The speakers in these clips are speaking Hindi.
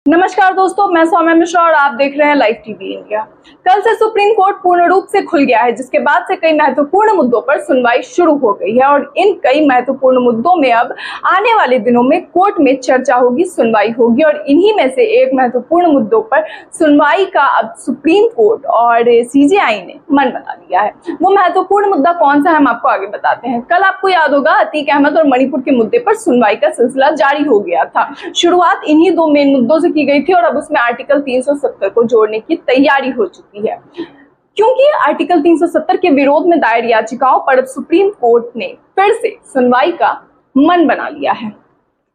नमस्कार दोस्तों, मैं सौम्या मिश्रा और आप देख रहे हैं लाइव टीवी इंडिया। कल से सुप्रीम कोर्ट पूर्ण रूप से खुल गया है, जिसके बाद से कई महत्वपूर्ण मुद्दों पर सुनवाई शुरू हो गई है और इन कई महत्वपूर्ण मुद्दों में अब आने वाले दिनों में कोर्ट में चर्चा होगी, सुनवाई होगी और इन्हीं में से एक महत्वपूर्ण मुद्दों पर सुनवाई का अब सुप्रीम कोर्ट और सीजेआई ने मन बना लिया है। वो महत्वपूर्ण मुद्दा कौन सा है, हम आपको आगे बताते हैं। कल आपको याद होगा, अतीक अहमद और मणिपुर के मुद्दे पर सुनवाई का सिलसिला जारी हो गया था। शुरुआत इन्हीं दो मेन मुद्दों से की गई थी और अब उसमें आर्टिकल 370 को जोड़ने की तैयारी हो चुकी है। क्योंकि आर्टिकल 370 के विरोध में दायर याचिकाओं पर अब सुप्रीम कोर्ट ने फिर से सुनवाई का मन बना लिया है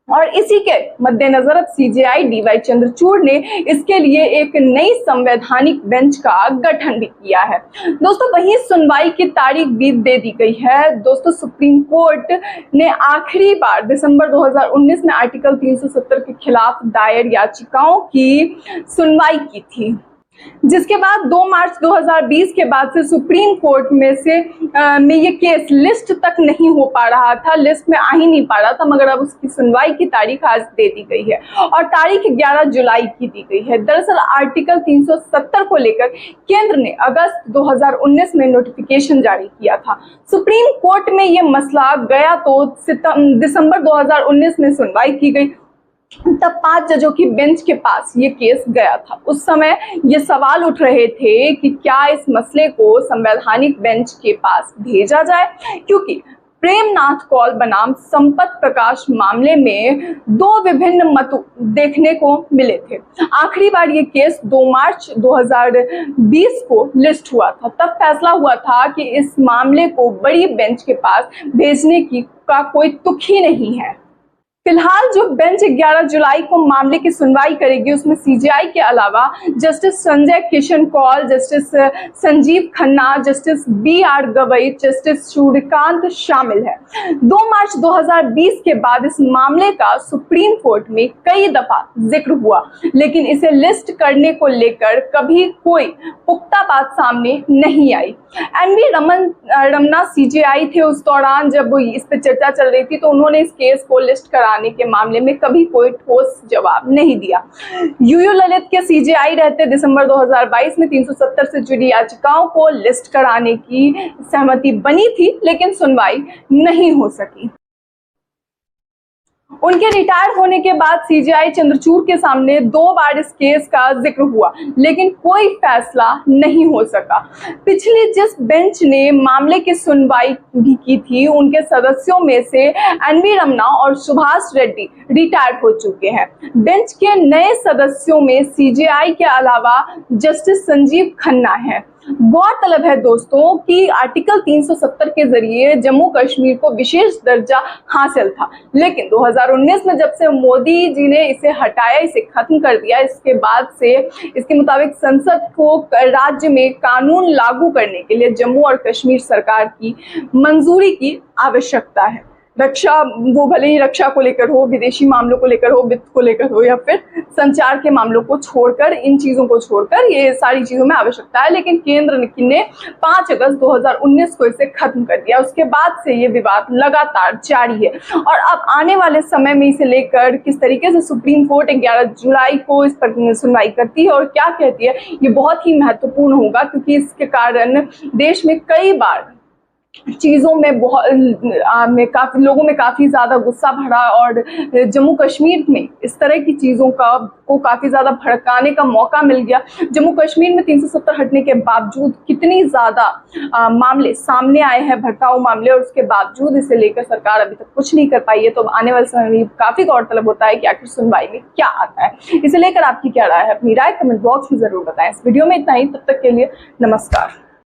और इसी के मद्देनजर अब सीजेआई डीवाई चंद्रचूड़ ने इसके लिए एक नई संवैधानिक बेंच का गठन भी किया है। दोस्तों, वहीं सुनवाई की तारीख भी दे दी गई है। दोस्तों, सुप्रीम कोर्ट ने आखिरी बार दिसंबर 2019 में आर्टिकल 370 के खिलाफ दायर याचिकाओं की सुनवाई की थी, जिसके बाद 2 मार्च 2020 के बाद से सुप्रीम कोर्ट में ये केस लिस्ट तक नहीं हो पा रहा था, लिस्ट में आ ही नहीं पा रहा था, मगर अब उसकी सुनवाई की तारीख आज दे दी गई है और तारीख 11 जुलाई की दी गई है। दरअसल आर्टिकल 370 को लेकर केंद्र ने अगस्त 2019 में नोटिफिकेशन जारी किया था। सुप्रीम कोर्ट में ये मसला गया तो दिसंबर 2019 में सुनवाई की गई, तब 5 जजों की बेंच के पास ये केस गया था। उस समय ये सवाल उठ रहे थे कि क्या इस मसले को संवैधानिक बेंच के पास भेजा जाए, क्योंकि प्रेमनाथ कौल बनाम संपत प्रकाश मामले में 2 विभिन्न मत देखने को मिले थे। आखिरी बार ये केस 2 मार्च 2020 को लिस्ट हुआ था। तब फैसला हुआ था कि इस मामले को बड़ी बेंच के पास भेजने का कोई तुक ही नहीं है। फिलहाल जो बेंच 11 जुलाई को मामले की सुनवाई करेगी, उसमें सीजेआई के अलावा justice Sanjay Kishan Kaul, justice Sanjiv Khanna, justice BR Gavai, justice Suryakant शामिल है। 2 मार्च 2020 के बाद इस मामले का सुप्रीम कोर्ट में कई दफा जिक्र हुआ, लेकिन इसे लिस्ट करने को लेकर कभी कोई पुख्ता बात सामने नहीं आई। NV रमना सीजेआई थे उस दौरान जब इस पर चर्चा चल रही थी, तो उन्होंने इस केस को लिस्ट कराने के मामले में कभी कोई ठोस जवाब नहीं दिया। UU ललित के सीजेआई रहते दिसंबर 2022 में 370 से जुड़ी याचिकाओं को लिस्ट कराने की सहमति बनी थी, लेकिन सुनवाई नहीं हो सकी। उनके रिटायर होने के बाद सीजेआई चंद्रचूड़ के सामने 2 बार इस केस का जिक्र हुआ, लेकिन कोई फैसला नहीं हो सका। पिछली जिस बेंच ने मामले की सुनवाई भी की थी, उनके सदस्यों में से NV रमना और सुभाष रेड्डी रिटायर हो चुके हैं। बेंच के नए सदस्यों में सीजेआई के अलावा जस्टिस संजीव खन्ना है। गौरतलब है दोस्तों कि आर्टिकल 370 के जरिए जम्मू कश्मीर को विशेष दर्जा हासिल था, लेकिन 2019 में जब से मोदी जी ने इसे हटाया, इसे खत्म कर दिया, इसके बाद से इसके मुताबिक संसद को राज्य में कानून लागू करने के लिए जम्मू और कश्मीर सरकार की मंजूरी की आवश्यकता है। रक्षा, वो भले ही रक्षा को लेकर हो, विदेशी मामलों को लेकर हो, वित्त को लेकर हो या फिर संचार के मामलों को छोड़कर, इन चीजों को छोड़कर ये सारी चीजों में आवश्यकता है, लेकिन केंद्र ने 5 अगस्त 2019 को इसे खत्म कर दिया। उसके बाद से ये विवाद लगातार जारी है और अब आने वाले समय में इसे लेकर किस तरीके से सुप्रीम कोर्ट 11 जुलाई को इस पर सुनवाई करती है और क्या कहती है, ये बहुत ही महत्वपूर्ण होगा, क्योंकि इसके कारण देश में कई बार चीज़ों में काफ़ी लोगों में काफ़ी ज़्यादा गुस्सा भरा और जम्मू कश्मीर में इस तरह की चीज़ों को काफ़ी ज़्यादा भड़काने का मौका मिल गया। जम्मू कश्मीर में 370 हटने के बावजूद कितनी ज़्यादा मामले सामने आए हैं, भड़काऊ मामले, और उसके बावजूद इसे लेकर सरकार अभी तक कुछ नहीं कर पाई है। तो अब आने वाले समय में काफ़ी गौरतलब होता है कि आखिर सुनवाई में क्या आता है। इसे लेकर आपकी क्या राय है, अपनी राय कमेंट बॉक्स में ज़रूर बताएं। इस वीडियो में इतना ही, तब तक के लिए नमस्कार।